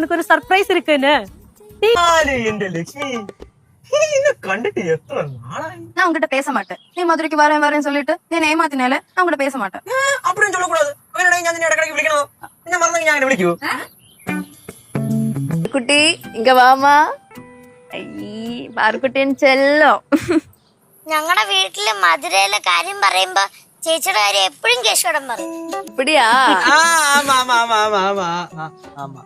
உனக்கு ஒரு சர்ப்ரைஸ் இருக்குன்னு. என்ற லட்சுமி கண்டுட்டு எத்தனை நாளாய். நான் உங்ககிட்ட பேச மாட்டேன். நீ மதுரைக்கு வரேன்னு சொல்லிட்டு நீ ஏமாத்தினால நான் உங்ககிட்ட பேச மாட்டேன். அப்படின்னு சொல்லக்கூடாது. இடக்கடைக்கு விളിക്കണോ? என்ன மறந்து ഞാൻ വിളിക്കൂ. കുട്ടി ഇങ്ങ വാമാ. അയ്യേ പാറുക്കുട്ടിയൻ ചെല്ലോ. ഞങ്ങളുടെ വീട്ടില് മധുരയിലെ കാര്യം പറയുമ്പോ ചേച്ചിയുടെ കാര്യം എപ്പോഴും കേശവടം പറയും. ഇപ്പടിയാ? ஆமா ஆமா ஆமா ஆமா ஆமா ஆமா